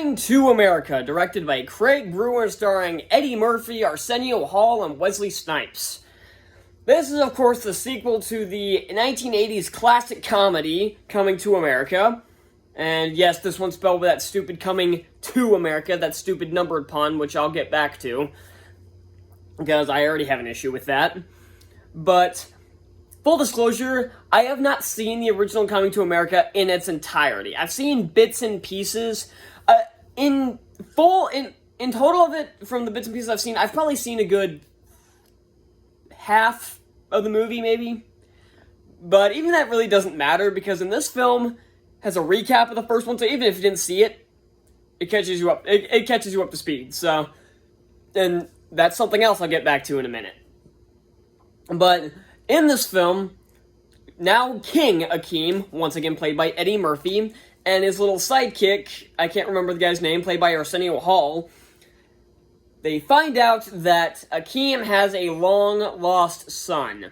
Coming to America, directed by Craig Brewer, starring Eddie Murphy, Arsenio Hall, and Wesley Snipes. This is, of course, the sequel to the 1980s classic comedy, Coming to America. And yes, this one's spelled with that stupid Coming to America, that stupid numbered pun, which I'll get back to, because I already have an issue with that. But full disclosure, I have not seen the original Coming to America in its entirety. I've seen bits and pieces. In total of it, from the bits and pieces I've seen, I've probably seen a good half of the movie, maybe. But even that really doesn't matter, because in this film has a recap of the first one, so even if you didn't see it, it catches you up. It catches you up to speed. So, and that's something else I'll get back to in a minute. But in this film, now King Akeem, once again played by Eddie Murphy, and his little sidekick, I can't remember the guy's name, played by Arsenio Hall, they find out that Akeem has a long-lost son.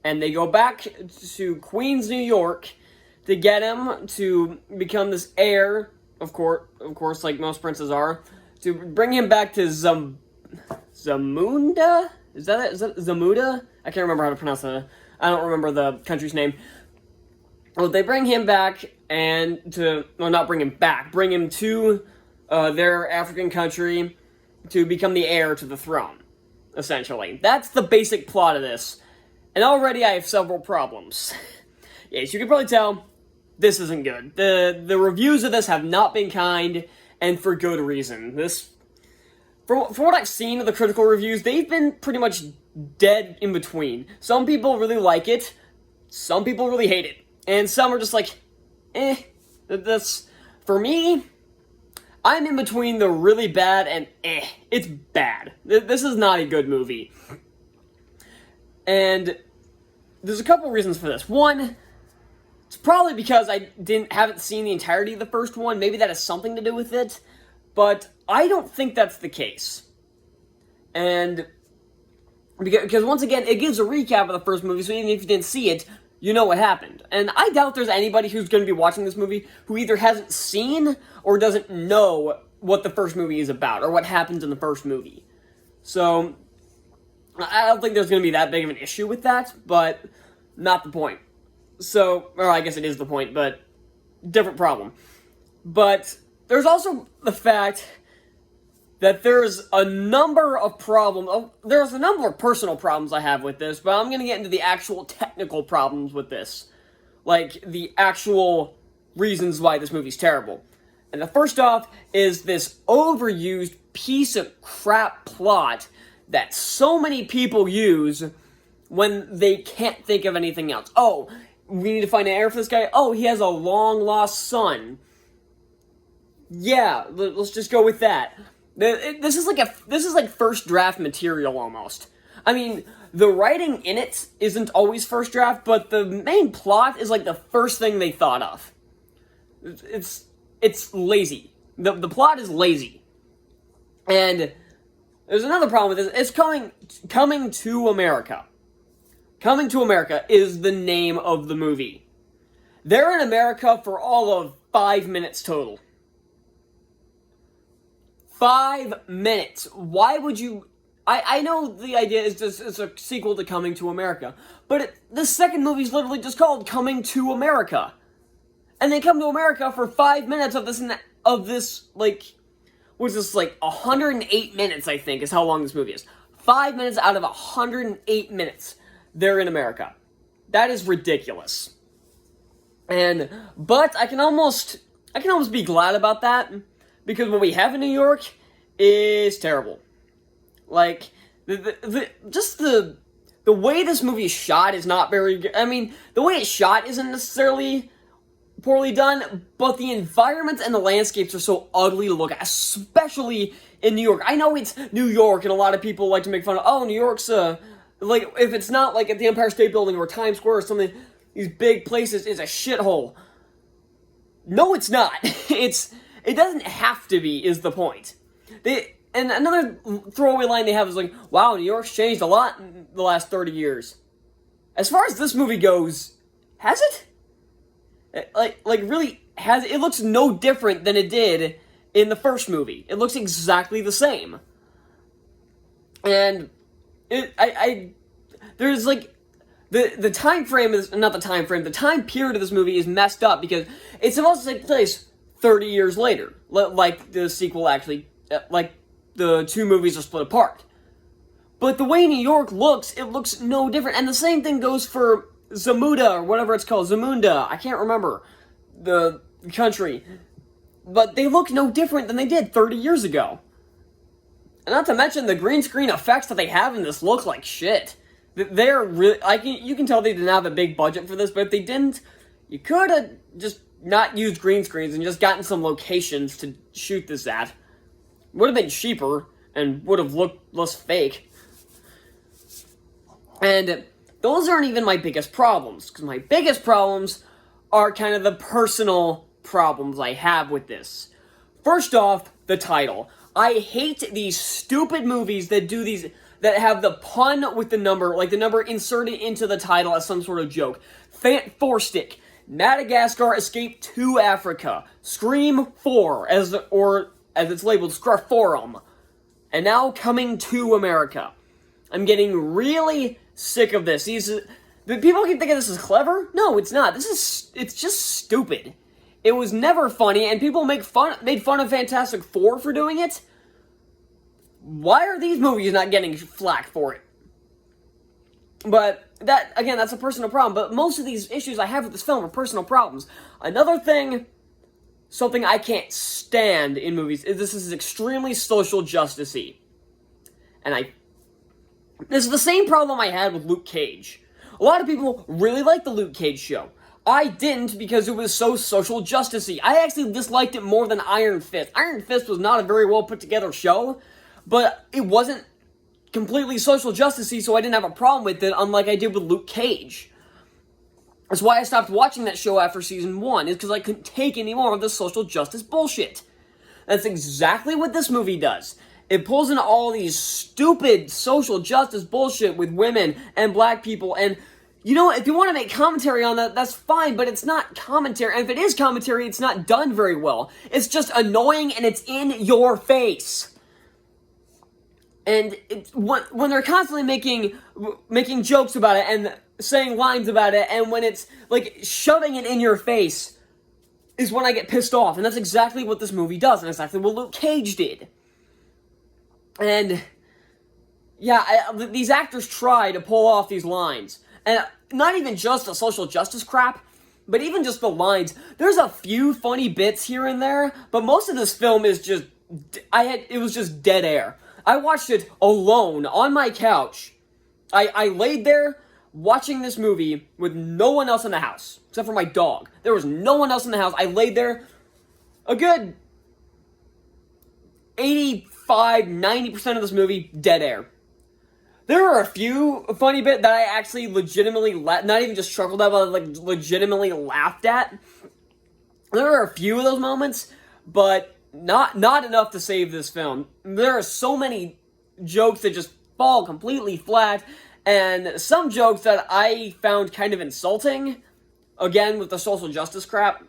And they go back to Queens, New York, to get him to become this heir, of course, like most princes are, to bring him back to Zamunda? Is that Zamuda? I can't remember how to pronounce that. I don't remember the country's name. Well, they bring him back bring him to their African country to become the heir to the throne, essentially. That's the basic plot of this. And already I have several problems. Yes, you can probably tell, this isn't good. The reviews of this have not been kind, and for good reason. For what I've seen of the critical reviews, they've been pretty much dead in between. Some people really like it, some people really hate it, and some are just like, for me, I'm in between the really bad and it's bad. This is not a good movie. And there's a couple reasons for this. One, it's probably because I haven't seen the entirety of the first one. Maybe that has something to do with it. But I don't think that's the case. And because once again, it gives a recap of the first movie, so even if you didn't see it, you know what happened. And I doubt there's anybody who's going to be watching this movie who either hasn't seen or doesn't know what the first movie is about, or what happens in the first movie. So I don't think there's going to be that big of an issue with that, but not the point. So, or I guess it is the point, but different problem. But there's also the fact that there's a number of there's a number of personal problems I have with this, but I'm going to get into the actual technical problems with this. Like, the actual reasons why this movie's terrible. And the first off is this overused piece of crap plot that so many people use when they can't think of anything else. Oh, we need to find an heir for this guy? Oh, he has a long-lost son. Yeah, let's just go with that. This is like first draft material almost. I mean, the writing in it isn't always first draft, but the main plot is like the first thing they thought of. It's lazy. The plot is lazy. And there's another problem with this. It's Coming to America. Coming to America is the name of the movie. They're in America for all of 5 minutes total. 5 minutes. Why would you... I know the idea is it's a sequel to Coming to America, but the second movie is literally just called Coming to America. And they come to America for 5 minutes of this, like... What's this, like, 108 minutes, I think, is how long this movie is. 5 minutes out of 108 minutes, they're in America. That is ridiculous. But I can almost be glad about that, because what we have in New York is terrible. Like, the way this movie is shot is not very good. I mean, the way it's shot isn't necessarily poorly done, but the environments and the landscapes are so ugly to look at, especially in New York. I know it's New York, and a lot of people like to make fun of, oh, New York's, like, if it's not, like, at the Empire State Building or Times Square or something, these big places, is a shithole. No, it's not. It doesn't have to be, is the point. And another throwaway line they have is like, wow, New York's changed a lot in the last 30 years. As far as this movie goes, has it? Like really, it looks no different than it did in the first movie. It looks exactly the same. And there's like, the time frame is, not the time frame, the time period of this movie is messed up because it's supposed to take place 30 years later. Like the sequel actually, like the two movies are split apart. But the way New York looks, it looks no different. And the same thing goes for Zamunda, or whatever it's called, Zamunda. I can't remember the country. But they look no different than they did 30 years ago. And not to mention the green screen effects that they have in this look like shit. They're really, you can tell they didn't have a big budget for this, but if they didn't, you could have just not used green screens and just gotten some locations to shoot this at. Would have been cheaper and would have looked less fake. And those aren't even my biggest problems, because my biggest problems are kind of the personal problems I have with this. First off, the title. I hate these stupid movies that do these, that have the pun with the number, like the number inserted into the title as some sort of joke. Fant Four Stick, Madagascar Escape to Africa, Scream 4, as it's labeled, Scraforum, and now Coming to America. I'm getting really sick of this. People keep thinking this is clever. No, it's not. It's just stupid. It was never funny, and people made fun of Fantastic Four for doing it. Why are these movies not getting flack for it? But that, again, that's a personal problem. But most of these issues I have with this film are personal problems. Another thing, something I can't stand in movies, is this is extremely social justice-y. And this is the same problem I had with Luke Cage. A lot of people really like the Luke Cage show. I didn't because it was so social justice-y. I actually disliked it more than Iron Fist. Iron Fist was not a very well put together show, but it wasn't completely social justice-y, so I didn't have a problem with it, unlike I did with Luke Cage. That's why I stopped watching that show after season 1, is because I couldn't take any more of this social justice bullshit. That's exactly what this movie does. It pulls in all these stupid social justice bullshit with women and black people, and you know, if you want to make commentary on that, that's fine, but it's not commentary. And if it is commentary, it's not done very well. It's just annoying, and it's in your face. And when they're constantly making jokes about it and saying lines about it, and when it's like shoving it in your face, is when I get pissed off. And that's exactly what this movie does, and exactly what Luke Cage did. And yeah, these actors try to pull off these lines. And not even just the social justice crap, but even just the lines. There's a few funny bits here and there, but most of this film is just, it was just dead air. I watched it alone on my couch. I laid there watching this movie with no one else in the house, except for my dog. There was no one else in the house. I laid there a good 85-90% of this movie, dead air. There are a few funny bits that I actually legitimately, not even just chuckled at, but like legitimately laughed at. There are a few of those moments, but not enough to save this film. There are so many jokes that just fall completely flat, and some jokes that I found kind of insulting, again, with the social justice crap.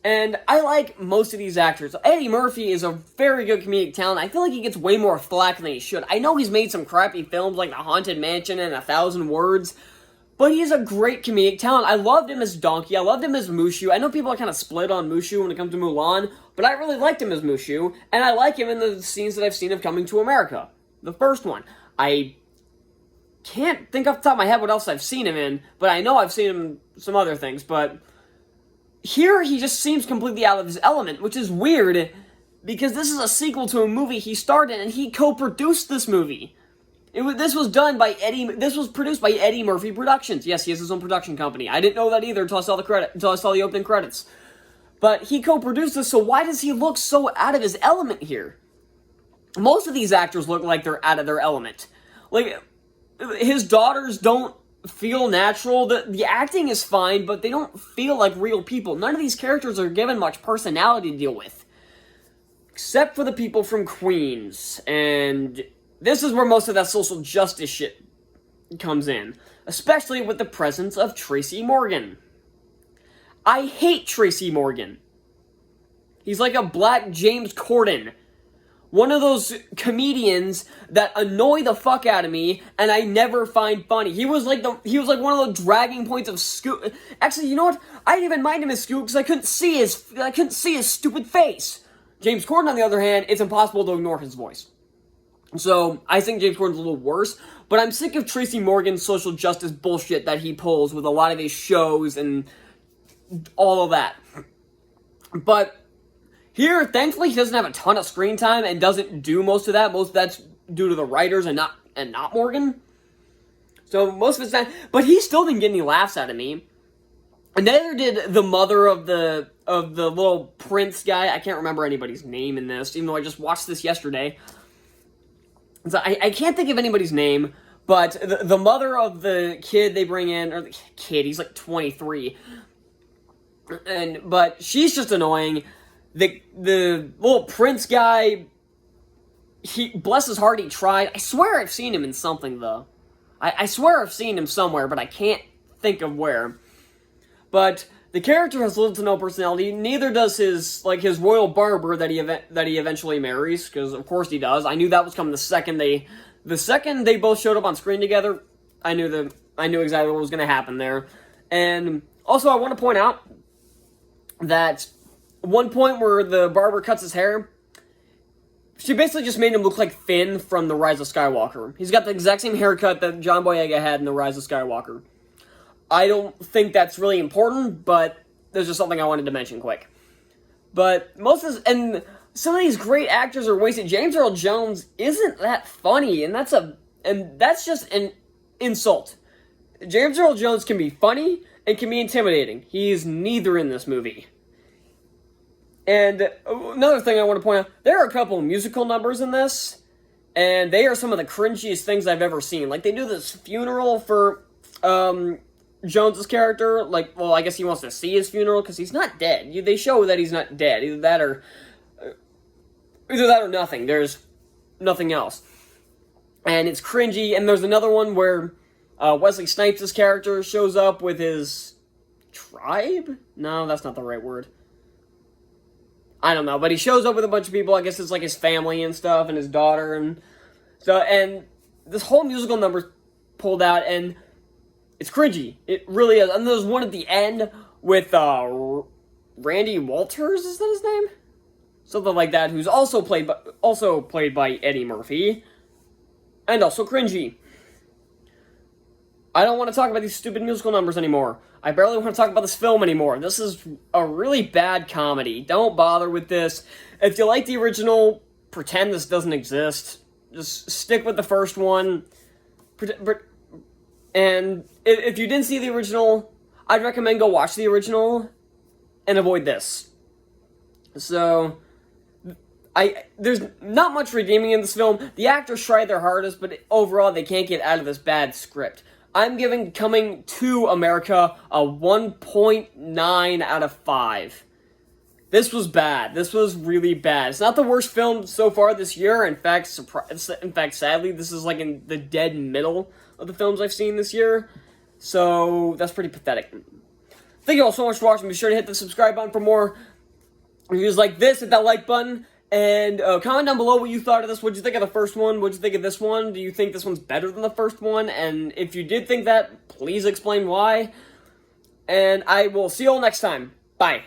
And I like most of these actors. Eddie Murphy is a very good comedic talent. I feel like he gets way more flack than he should. I know he's made some crappy films like The Haunted Mansion and 1,000 Words, but he's a great comedic talent. I loved him as Donkey. I loved him as Mushu. I know people are kind of split on Mushu when it comes to Mulan, but I really liked him as Mushu, and I like him in the scenes that I've seen of Coming to America. The first one. I can't think off the top of my head what else I've seen him in, but I know I've seen him in some other things, but here, he just seems completely out of his element, which is weird, because this is a sequel to a movie he starred in, and he co-produced this movie. This was produced by Eddie Murphy Productions. Yes, he has his own production company. I didn't know that either until I saw the opening credits. But he co-produced this, so why does he look so out of his element here? Most of these actors look like they're out of their element. Like, his daughters don't feel natural. The acting is fine, but they don't feel like real people. None of these characters are given much personality to deal with. Except for the people from Queens. And this is where most of that social justice shit comes in. Especially with the presence of Tracy Morgan. I hate Tracy Morgan. He's like a black James Corden. One of those comedians that annoy the fuck out of me and I never find funny. He was like one of the dragging points of Scoot. Actually, you know what? I didn't even mind him as Scoot because I couldn't see his stupid face. James Corden, on the other hand, it's impossible to ignore his voice. So, I think James Corden's a little worse, but I'm sick of Tracy Morgan's social justice bullshit that he pulls with a lot of his shows and all of that. But here, thankfully, he doesn't have a ton of screen time and doesn't do most of that. Most of that's due to the writers and not Morgan. So most of it's not, but he still didn't get any laughs out of me. And neither did the mother of the little prince guy. I can't remember anybody's name in this, even though I just watched this yesterday. So I can't think of anybody's name, but the mother of the kid they bring in, or the kid, he's like 23, but she's just annoying. The little prince guy, bless his heart, he tried. I swear I've seen him in something, though. I swear I've seen him somewhere, but I can't think of where. But the character has little to no personality. Neither does his royal barber that he eventually marries, because of course he does. I knew that was coming the second they both showed up on screen together. I knew exactly what was going to happen there. And also, I want to point out that one point where the barber cuts his hair, she basically just made him look like Finn from The Rise of Skywalker. He's got the exact same haircut that John Boyega had in The Rise of Skywalker. I don't think that's really important, but there's just something I wanted to mention quick. But most of this, and some of these great actors are wasted. James Earl Jones isn't that funny, and that's just an insult. James Earl Jones can be funny and can be intimidating. He's neither in this movie. And another thing I want to point out, there are a couple musical numbers in this, and they are some of the cringiest things I've ever seen. Like, they do this funeral for Jones's character. Like, well, I guess he wants to see his funeral because he's not dead. They show that he's not dead. Either that or nothing. There's nothing else. And it's cringy. And there's another one where Wesley Snipes' character shows up with his tribe? No, that's not the right word. I don't know, but he shows up with a bunch of people. I guess it's like his family and stuff, and his daughter, and so, and this whole musical number's pulled out, and it's cringy. It really is. And there's one at the end with Randy Walters, is that his name? Something like that, who's also played by Eddie Murphy, and also cringy. I don't want to talk about these stupid musical numbers anymore. I barely want to talk about this film anymore. This is a really bad comedy. Don't bother with this. If you like the original, pretend this doesn't exist. Just stick with the first one. And if you didn't see the original, I'd recommend go watch the original and avoid this. So, there's not much redeeming in this film. The actors tried their hardest, but overall they can't get out of this bad script. I'm giving Coming to America a 1.9 out of 5. This was bad. This was really bad. It's not the worst film so far this year. In fact, sadly, this is like in the dead middle of the films I've seen this year. So, that's pretty pathetic. Thank you all so much for watching. Be sure to hit the subscribe button for more reviews like this. Hit that like button. And comment down below what you thought of this. What did you think of the first one? What did you think of this one? Do you think this one's better than the first one? And if you did think that, please explain why. And I will see you all next time. Bye.